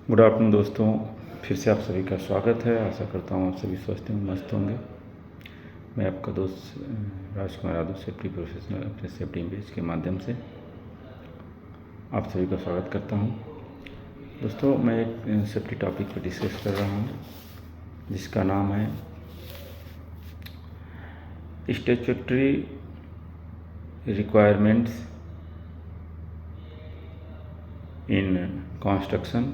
Good afternoon दोस्तों, फिर से आप सभी का स्वागत है। आशा करता हूँ आप सभी स्वस्थ एवं मस्त होंगे। मैं आपका दोस्त राजकुमार यादव, सेफ्टी प्रोफेशनल, अपने सेफ्टी पेज के माध्यम से आप सभी का स्वागत करता हूँ। दोस्तों, मैं एक सेफ्टी टॉपिक पर डिस्कस कर रहा हूँ जिसका नाम है स्टैट्यूटरी रिक्वायरमेंट्स इन कंस्ट्रक्शन,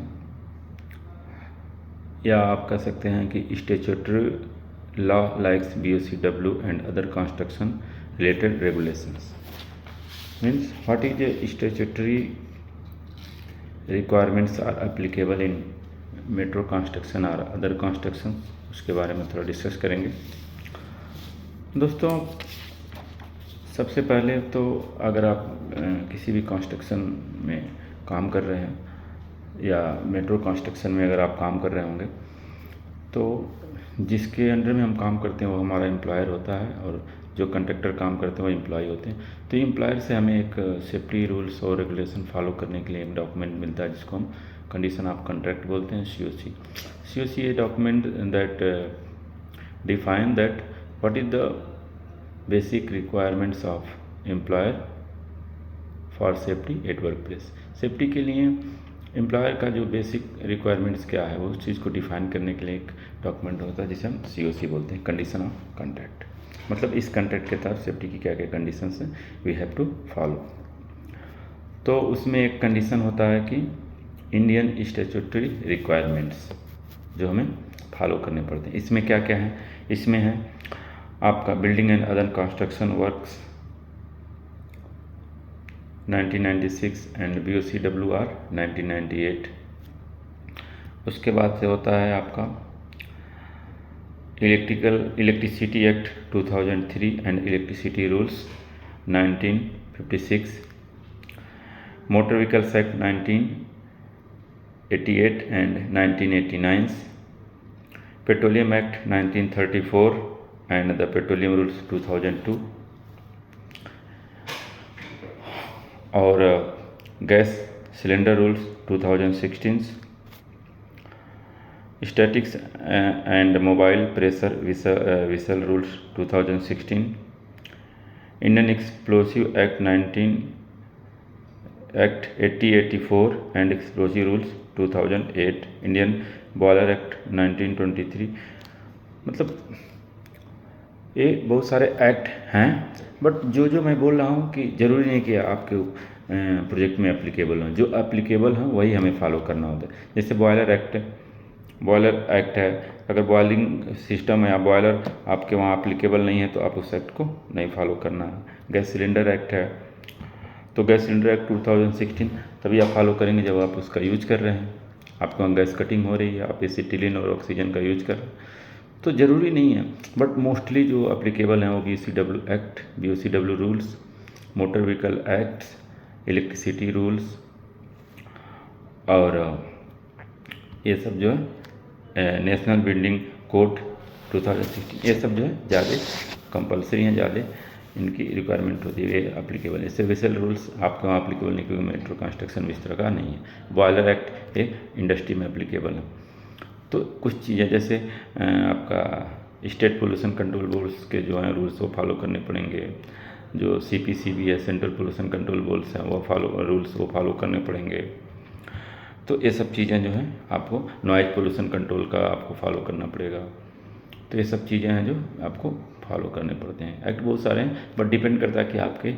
या आप कह सकते हैं कि statutory law likes BOCW and other construction related regulations. Means what is a statutory requirements are applicable in metro construction और अदर कंस्ट्रक्शन, उसके बारे में थोड़ा डिस्कस करेंगे। दोस्तों, सबसे पहले तो अगर आप किसी भी कंस्ट्रक्शन में काम कर रहे हैं या मेट्रो कंस्ट्रक्शन में अगर आप काम कर रहे होंगे तो जिसके अंडर में हम काम करते हैं वो हमारा एम्प्लॉयर होता है, और जो कंट्रैक्टर काम करते हैं वो एम्प्लॉय होते हैं। तो एम्प्लॉयर से हमें एक सेफ्टी रूल्स और रेगुलेशन फॉलो करने के लिए एक डॉक्यूमेंट मिलता है जिसको हम कंडीशन ऑफ कॉन्ट्रैक्ट बोलते हैं, COC। A document that define that what is the basic requirements of employer for safety at work place. Safety के लिए एम्प्लॉयर का जो बेसिक रिक्वायरमेंट्स क्या है वो उस चीज़ को डिफाइन करने के लिए एक डॉक्यूमेंट होता है जिसे हम COC बोलते हैं, कंडीशन ऑफ कॉन्ट्रैक्ट। मतलब इस कॉन्ट्रैक्ट के तहत सेफ्टी की क्या क्या कंडीशंस हैं वी हैव टू फॉलो। तो उसमें एक कंडीशन होता है कि इंडियन स्टैट्यूटरी रिक्वायरमेंट्स जो हमें फॉलो करने पड़ते हैं। इसमें क्या क्या है? इसमें है आपका building and other construction works 1996 and BOCWR 1998। उसके बाद से होता है आपका electricity act 2003 and electricity rules 1956, motor vehicles act 1988 and 1989, petroleum act 1934 and the petroleum rules 2002, और gas cylinder rules 2016, statics and mobile pressure whistle rules 2016, Indian explosive act 8084 and explosive rules 2008, Indian boiler act 1923। मतलब ये बहुत सारे act हैं, but जो मैं बोल रहा हूँ कि ज़रूरी नहीं कि आपके प्रोजेक्ट में एप्लीकेबल हों। जो एप्लीकेबल हैं वही हमें फॉलो करना होता है। जैसे बॉयलर एक्ट है, अगर बॉयलिंग सिस्टम है या बॉयलर आपके वहाँ एप्लीकेबल नहीं है तो आप उस एक्ट को नहीं फॉलो करना है। गैस सिलेंडर एक्ट है तो गैस सिलेंडर एक्ट 2016 तभी आप फॉलो करेंगे जब आप उसका यूज कर रहे हैं, आपको वहाँ गैस कटिंग हो रही है, आप एसिटिलीन और ऑक्सीजन का यूज कर रहे हैं। तो ज़रूरी नहीं है, बट मोस्टली जो एप्लीकेबल हैं वो BOCW act, BOCW rules, motor vehicle acts, electricity rules, और ये सब जो है नेशनल बिल्डिंग कोड 2016, ये सब जो है ज़्यादा कंपलसरी हैं, ज़्यादा इनकी रिक्वायरमेंट होती है, ये एप्लीकेबल है। इससे विसल रूल्स आपके वहाँ एप्लीकेबल नहीं, क्योंकि मेट्रो कंस्ट्रक्शन में इस तरह का नहीं है। बॉयलर एक्ट ये इंडस्ट्री में एप्लीकेबल है। तो कुछ चीज़ें जैसे आपका स्टेट पोल्यूशन कंट्रोल बोर्ड्स के जो हैं रूल्स वो फॉलो करने पड़ेंगे, जो CPCB है, सेंट्रल पोल्यूशन कंट्रोल बोर्ड्स हैं, वो रूल्स फॉलो करने पड़ेंगे। तो ये सब चीज़ें जो हैं आपको नॉइज पोल्यूशन कंट्रोल का आपको फॉलो करना पड़ेगा। तो ये सब चीज़ें हैं जो आपको फॉलो करने पड़ते हैं। एक्ट बहुत सारे हैं, बट डिपेंड करता है कि आपके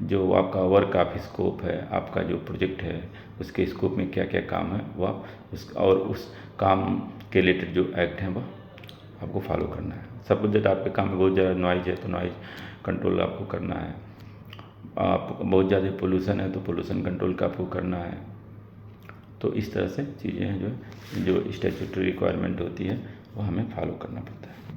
जो आपका वर्क ऑफ स्कोप है, आपका जो प्रोजेक्ट है उसके स्कोप में क्या क्या काम है वो आप उस काम के रिलेटेड जो एक्ट हैं वो आपको फॉलो करना है। सपोज दैट आपके काम में बहुत ज़्यादा नॉइज है तो नॉइज कंट्रोल आपको करना है, आप बहुत ज़्यादा पोल्यूशन है तो पोल्यूशन कंट्रोल का आपको करना है। तो इस तरह से चीज़ें हैं जो स्टैट्यूटरी रिक्वायरमेंट होती है वो हमें फॉलो करना पड़ता है।